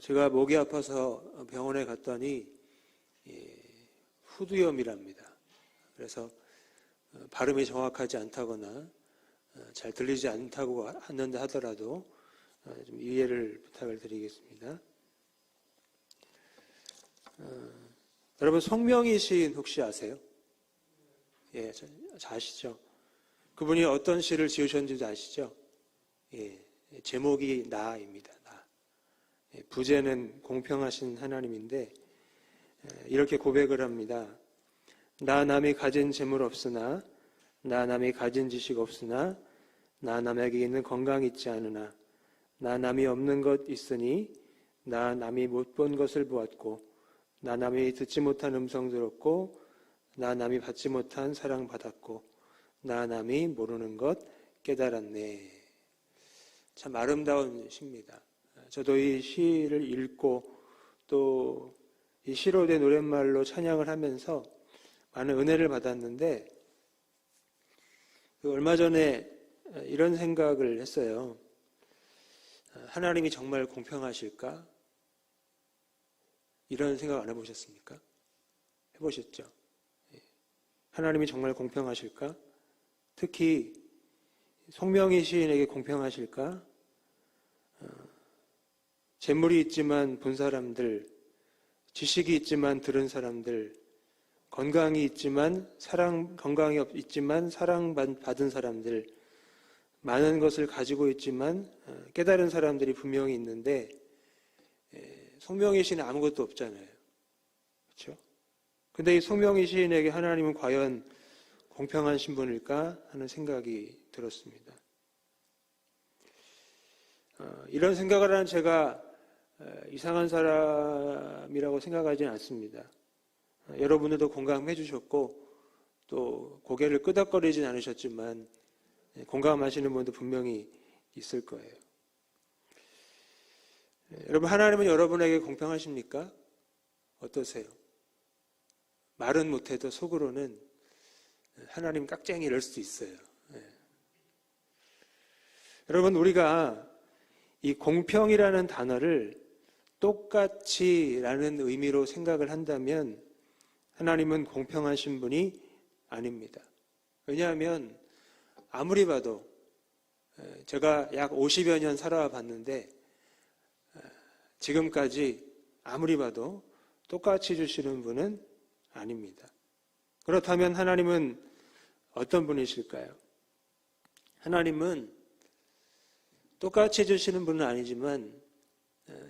제가 목이 아파서 병원에 갔더니 후두염이랍니다. 그래서 발음이 정확하지 않다거나 잘 들리지 않다고 하는데 하더라도 좀 이해를 부탁을 드리겠습니다. 여러분 송명희 시인 혹시 아세요? 예, 잘 아시죠? 그분이 어떤 시를 지으셨는지도 아시죠? 예, 제목이 나입니다. 나. 예, 부제는 공평하신 하나님인데 이렇게 고백을 합니다. 나 남이 가진 재물 없으나 나 남이 가진 지식 없으나 나 남에게 있는 건강 있지 않으나 나 남이 없는 것 있으니 나 남이 못 본 것을 보았고 나 남이 듣지 못한 음성 들었고 나 남이 받지 못한 사랑 받았고 나 남이 모르는 것 깨달았네. 참 아름다운 시입니다. 저도 이 시를 읽고 또 이 시로 된 노랫말로 찬양을 하면서 많은 은혜를 받았는데 얼마 전에 이런 생각을 했어요. 하나님이 정말 공평하실까? 이런 생각 안 해보셨습니까? 해보셨죠? 하나님이 정말 공평하실까? 특히 송명희 시인에게 공평하실까? 재물이 있지만 본 사람들, 지식이 있지만 들은 사람들, 건강이 있지만 건강이 있지만 사랑받은 사람들, 많은 것을 가지고 있지만 깨달은 사람들이 분명히 있는데 송명희 시인은 아무것도 없잖아요. 그렇죠? 근데 이 송명희 시인에게 하나님은 과연 공평한 신분일까 하는 생각이 들었습니다. 이런 생각을 하는 제가 이상한 사람이라고 생각하지는 않습니다. 여러분들도 공감해 주셨고 또 고개를 끄덕거리진 않으셨지만 공감하시는 분도 분명히 있을 거예요. 여러분, 하나님은 여러분에게 공평하십니까? 어떠세요? 말은 못해도 속으로는 하나님 깍쟁이 이럴 수도 있어요. 여러분, 우리가 이 공평이라는 단어를 똑같이라는 의미로 생각을 한다면 하나님은 공평하신 분이 아닙니다. 왜냐하면 아무리 봐도 제가 약 50여 년 살아와 봤는데 지금까지 아무리 봐도 똑같이 주시는 분은 아닙니다. 그렇다면 하나님은 어떤 분이실까요? 하나님은 똑같이 주시는 분은 아니지만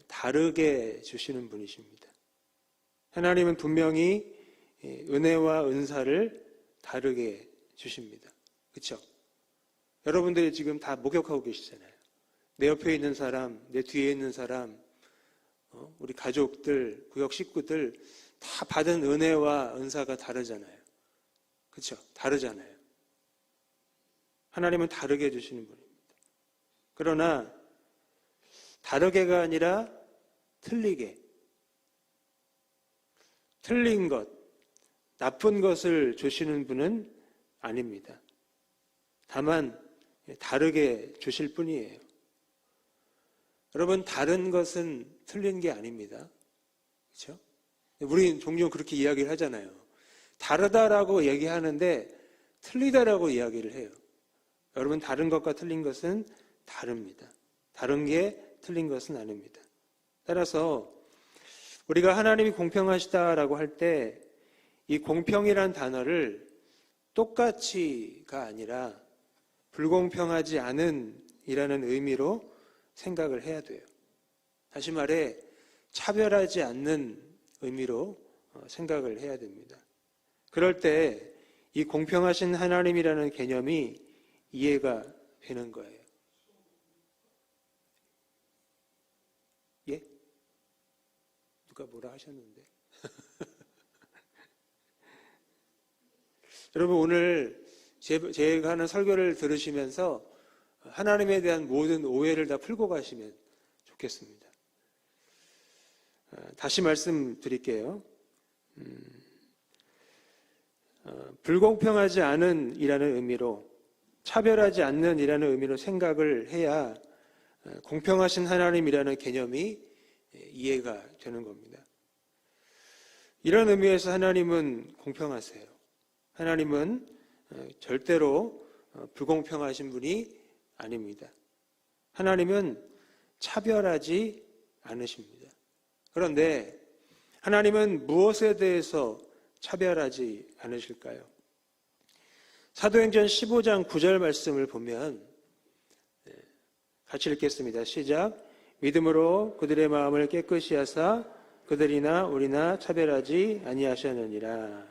다르게 주시는 분이십니다. 하나님은 분명히 은혜와 은사를 다르게 주십니다. 그렇죠? 여러분들이 지금 다 목격하고 계시잖아요. 내 옆에 있는 사람, 내 뒤에 있는 사람, 우리 가족들, 구역 식구들 다 받은 은혜와 은사가 다르잖아요. 그렇죠? 다르잖아요. 하나님은 다르게 주시는 분입니다. 그러나 다르게가 아니라 틀리게, 틀린 것, 나쁜 것을 주시는 분은 아닙니다. 다만 다르게 주실 뿐이에요. 여러분, 다른 것은 틀린 게 아닙니다. 그렇죠? 우리는 종종 그렇게 이야기를 하잖아요. 다르다라고 얘기하는데 틀리다라고 이야기를 해요. 여러분, 다른 것과 틀린 것은 다릅니다. 다른 게 틀린 것은 아닙니다. 따라서 우리가 하나님이 공평하시다라고 할 때 이 공평이란 단어를 똑같이가 아니라 불공평하지 않은 이라는 의미로 생각을 해야 돼요. 다시 말해 차별하지 않는 의미로 생각을 해야 됩니다. 그럴 때 이 공평하신 하나님이라는 개념이 이해가 되는 거예요. 예? 누가 뭐라 하셨는데? 여러분, 오늘 제가 하는 설교를 들으시면서 하나님에 대한 모든 오해를 다 풀고 가시면 좋겠습니다. 다시 말씀드릴게요. 불공평하지 않은 이라는 의미로, 차별하지 않는 이라는 의미로 생각을 해야 공평하신 하나님이라는 개념이 이해가 되는 겁니다. 이런 의미에서 하나님은 공평하세요. 하나님은 절대로 불공평하신 분이 아닙니다. 하나님은 차별하지 않으십니다. 그런데 하나님은 무엇에 대해서 차별하지 않으실까요? 사도행전 15장 9절 말씀을 보면 같이 읽겠습니다. 시작. 믿음으로 그들의 마음을 깨끗이 하사 그들이나 우리나 차별하지 아니하셨느니라.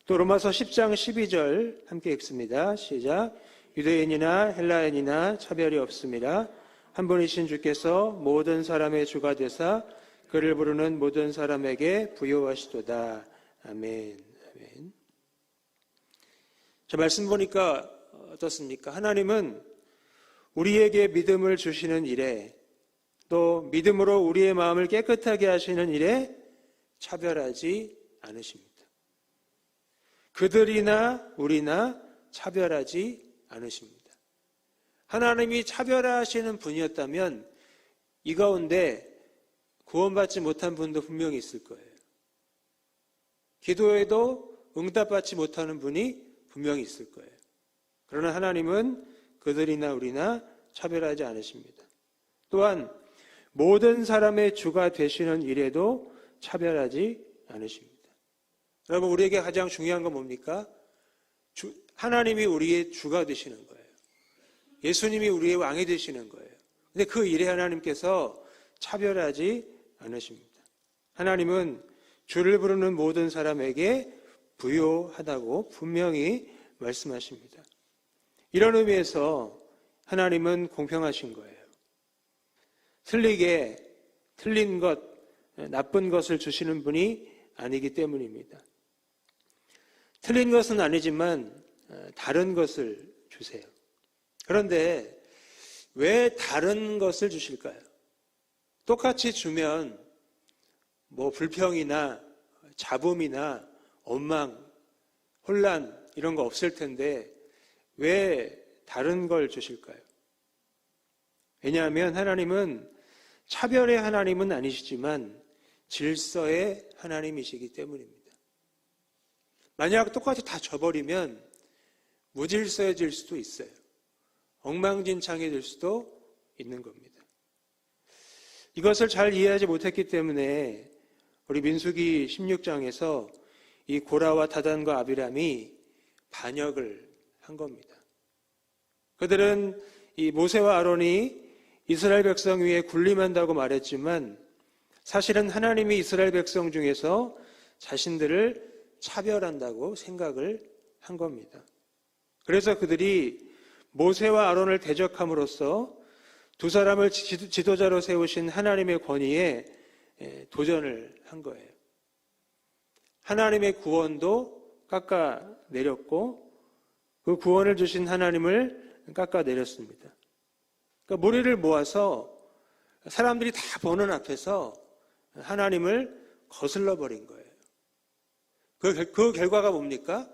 또 로마서 10장 12절 함께 읽습니다. 시작. 유대인이나 헬라인이나 차별이 없습니다. 한 분이신 주께서 모든 사람의 주가 되사 그를 부르는 모든 사람에게 부요하시도다. 아멘. 아멘. 저 말씀 보니까 어떻습니까? 하나님은 우리에게 믿음을 주시는 일에 또 믿음으로 우리의 마음을 깨끗하게 하시는 일에 차별하지 않으십니다. 그들이나 우리나 차별하지 않으십니다. 하나님이 차별하시는 분이었다면 이 가운데 구원받지 못한 분도 분명히 있을 거예요. 기도에도 응답받지 못하는 분이 분명히 있을 거예요. 그러나 하나님은 그들이나 우리나 차별하지 않으십니다. 또한 모든 사람의 주가 되시는 일에도 차별하지 않으십니다. 여러분, 우리에게 가장 중요한 건 뭡니까? 하나님이 우리의 주가 되시는 거예요. 예수님이 우리의 왕이 되시는 거예요. 근데 그 일에 하나님께서 차별하지 않으십니다. 하나님은 주를 부르는 모든 사람에게 부요하다고 분명히 말씀하십니다. 이런 의미에서 하나님은 공평하신 거예요. 틀린 것, 나쁜 것을 주시는 분이 아니기 때문입니다. 틀린 것은 아니지만 다른 것을 주세요. 그런데 왜 다른 것을 주실까요? 똑같이 주면 불평이나 잡음이나 원망, 혼란 이런 거 없을 텐데 왜 다른 걸 주실까요? 왜냐하면 하나님은 차별의 하나님은 아니시지만 질서의 하나님이시기 때문입니다. 만약 똑같이 다 줘버리면 무질서해질 수도 있어요. 엉망진창해질 수도 있는 겁니다. 이것을 잘 이해하지 못했기 때문에 우리 민수기 16장에서 이 고라와 다단과 아비람이 반역을 한 겁니다. 그들은 이 모세와 아론이 이스라엘 백성 위에 군림한다고 말했지만 사실은 하나님이 이스라엘 백성 중에서 자신들을 차별한다고 생각을 한 겁니다. 그래서 그들이 모세와 아론을 대적함으로써 두 사람을 지도자로 세우신 하나님의 권위에 도전을 한 거예요. 하나님의 구원도 깎아내렸고 그 구원을 주신 하나님을 깎아내렸습니다. 그러니까 무리를 모아서 사람들이 다 보는 앞에서 하나님을 거슬러 버린 거예요. 그 결과가 뭡니까?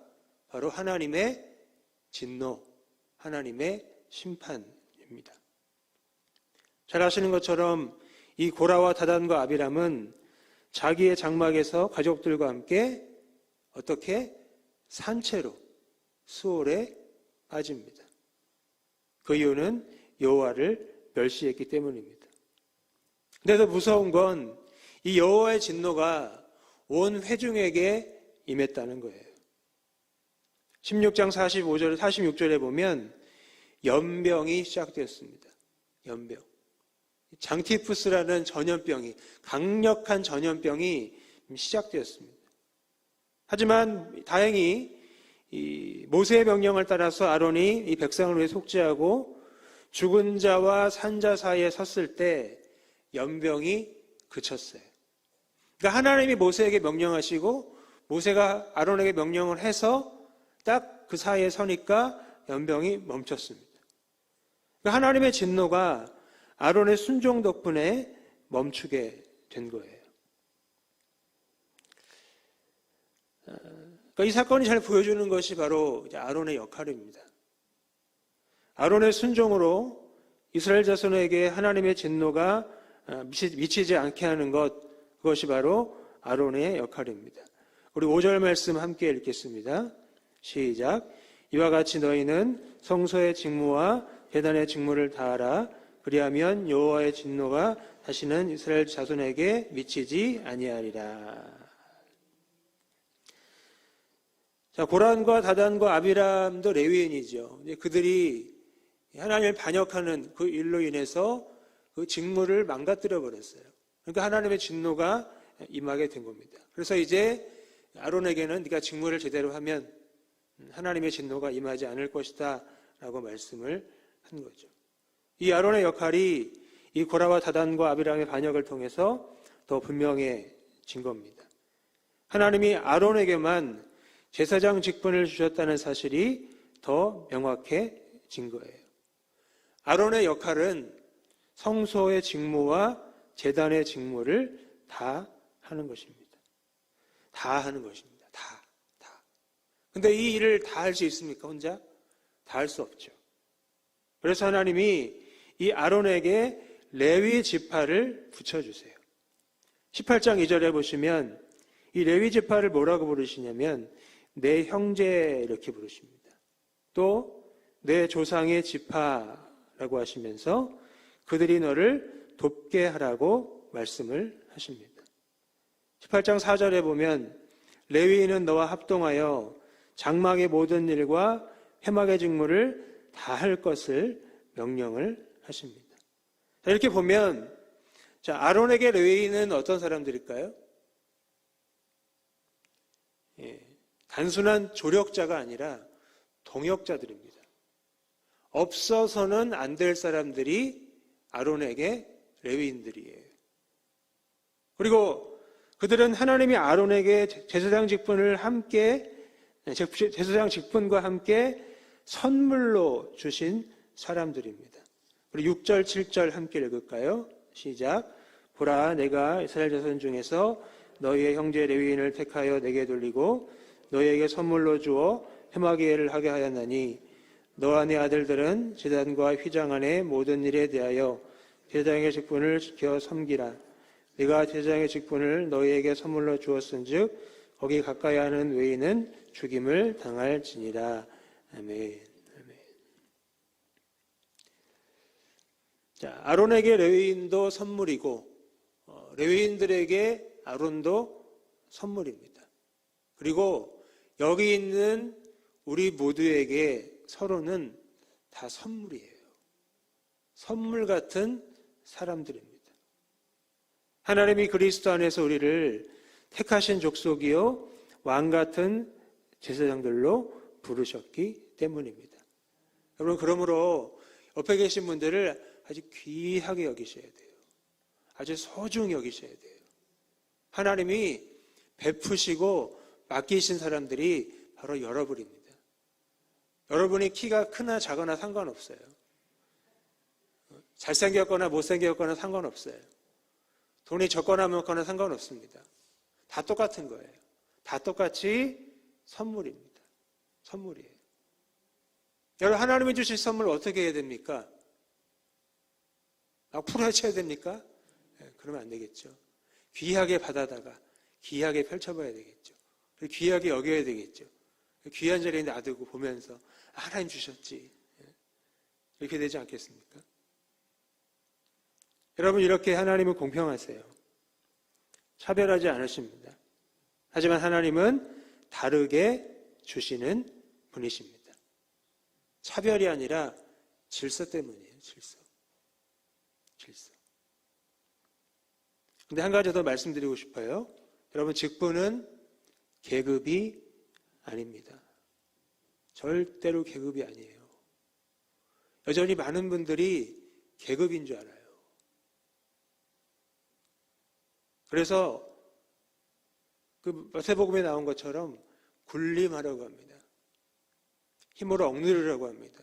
바로 하나님의 진노, 하나님의 심판입니다. 잘 아시는 것처럼 이 고라와 다단과 아비람은 자기의 장막에서 가족들과 함께 어떻게 산채로 수월에 빠집니다. 그 이유는 여호와를 멸시했기 때문입니다. 근데 더 무서운 건 이 여호와의 진노가 온 회중에게 임했다는 거예요. 16장 46절에 보면 연병이 시작되었습니다. 연병. 장티푸스라는 전염병이, 강력한 전염병이 시작되었습니다. 하지만 다행히 이 모세의 명령을 따라서 아론이 이 백성을 위해 속죄하고 죽은 자와 산 자 사이에 섰을 때 연병이 그쳤어요. 그러니까 하나님이 모세에게 명령하시고 모세가 아론에게 명령을 해서 딱 그 사이에 서니까 연병이 멈췄습니다. 그러니까 하나님의 진노가 아론의 순종 덕분에 멈추게 된 거예요. 그러니까 이 사건이 잘 보여주는 것이 바로 아론의 역할입니다. 아론의 순종으로 이스라엘 자손에게 하나님의 진노가 미치지 않게 하는 것, 그것이 바로 아론의 역할입니다. 우리 5절 말씀 함께 읽겠습니다. 시작. 이와 같이 너희는 성소의 직무와 제단의 직무를 다하라. 그리하면 여호와의 진노가 다시는 이스라엘 자손에게 미치지 아니하리라. 자, 고란과 다단과 아비람도 레위인이죠. 그들이 하나님을 반역하는 그 일로 인해서 그 직무를 망가뜨려 버렸어요. 그러니까 하나님의 진노가 임하게 된 겁니다. 그래서 이제 아론에게는 네가 직무를 제대로 하면 하나님의 진노가 임하지 않을 것이다 라고 말씀을 한 거죠. 이 아론의 역할이 이 고라와 다단과 아비람의 반역을 통해서 더 분명해진 겁니다. 하나님이 아론에게만 제사장 직분을 주셨다는 사실이 더 명확해진 거예요. 아론의 역할은 성소의 직무와 제단의 직무를 다 하는 것입니다. 다 하는 것입니다. 다. 근데 이 일을 다 할 수 있습니까? 혼자? 다 할 수 없죠. 그래서 하나님이 이 아론에게 레위 지파를 붙여주세요. 18장 2절에 보시면 이 레위 지파를 뭐라고 부르시냐면 내 형제 이렇게 부르십니다. 또 내 조상의 지파라고 하시면서 그들이 너를 돕게 하라고 말씀을 하십니다. 18장 4절에 보면 레위인은 너와 합동하여 장막의 모든 일과 회막의 직무를 다 할 것을 명령을 하십니다. 자, 이렇게 보면 자, 아론에게 레위인은 어떤 사람들일까요? 단순한 조력자가 아니라 동역자들입니다. 없어서는 안 될 사람들이 아론에게 레위인들이에요. 그리고 그들은 하나님이 아론에게 제사장 직분과 함께 선물로 주신 사람들입니다. 우리 6절, 7절 함께 읽을까요? 시작. 보라, 내가 이스라엘 자손 중에서 너희의 형제 레위인을 택하여 내게 돌리고 너희에게 선물로 주어 회막의 일을 하게 하였나니 너와 네 아들들은 제단과 휘장 안의 모든 일에 대하여 제사장의 직분을 지켜 섬기라. 네가 제사장의 직분을 너희에게 선물로 주었은즉 거기 가까이 하는 외인은 죽임을 당할지니라. 아멘. 자, 아론에게 레위인도 선물이고 레위인들에게 아론도 선물입니다. 그리고 여기 있는 우리 모두에게 서로는 다 선물이에요. 선물 같은 사람들입니다. 하나님이 그리스도 안에서 우리를 택하신 족속이요 왕 같은 제사장들로 부르셨기 때문입니다. 여러분, 그러므로 옆에 계신 분들을 아주 귀하게 여기셔야 돼요. 아주 소중히 여기셔야 돼요. 하나님이 베푸시고 맡기신 사람들이 바로 여러분입니다. 여러분이 키가 크나 작거나 상관없어요. 잘생겼거나 못생겼거나 상관없어요. 돈이 적거나 많거나 상관없습니다. 다 똑같은 거예요. 다 똑같이 선물입니다. 선물이에요. 여러분, 하나님이 주신 선물 어떻게 해야 됩니까? 막 풀어헤쳐야 됩니까? 그러면 안 되겠죠. 귀하게 받아다가 귀하게 펼쳐봐야 되겠죠. 귀하게 여겨야 되겠죠. 귀한 자리에 놔두고 보면서 하나님 주셨지. 이렇게 되지 않겠습니까? 여러분, 이렇게 하나님은 공평하세요. 차별하지 않으십니다. 하지만 하나님은 다르게 주시는 분이십니다. 차별이 아니라 질서 때문이에요. 질서. 근데 한 가지 더 말씀드리고 싶어요. 여러분, 직분은 계급이 아닙니다. 절대로 계급이 아니에요. 여전히 많은 분들이 계급인 줄 알아요. 그래서 그 마태복음에 나온 것처럼 군림하려고 합니다. 힘으로 억누르려고 합니다.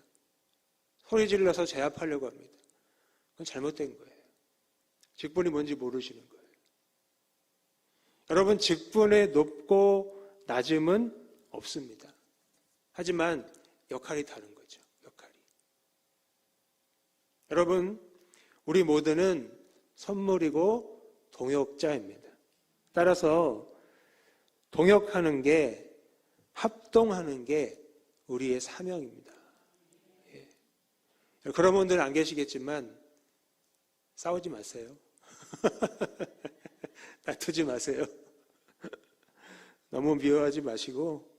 소리 질러서 제압하려고 합니다. 그건 잘못된 거예요. 직분이 뭔지 모르시는 거예요. 여러분, 직분의 높고 낮음은 없습니다. 하지만 역할이 다른 거죠. 역할이. 여러분, 우리 모두는 선물이고 동역자입니다. 따라서 동역하는 게, 합동하는 게 우리의 사명입니다. 예. 그런 분들은 안 계시겠지만 싸우지 마세요. 다투지 마세요. 너무 미워하지 마시고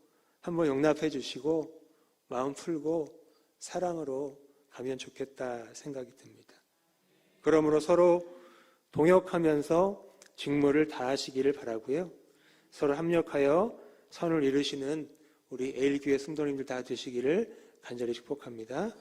한번 용납해 주시고 마음 풀고 사랑으로 가면 좋겠다 생각이 듭니다. 그러므로 서로 동역하면서 직무를 다하시기를 바라고요. 서로 합력하여 선을 이루시는 우리 에일교회 성도님들 다 되시기를 간절히 축복합니다.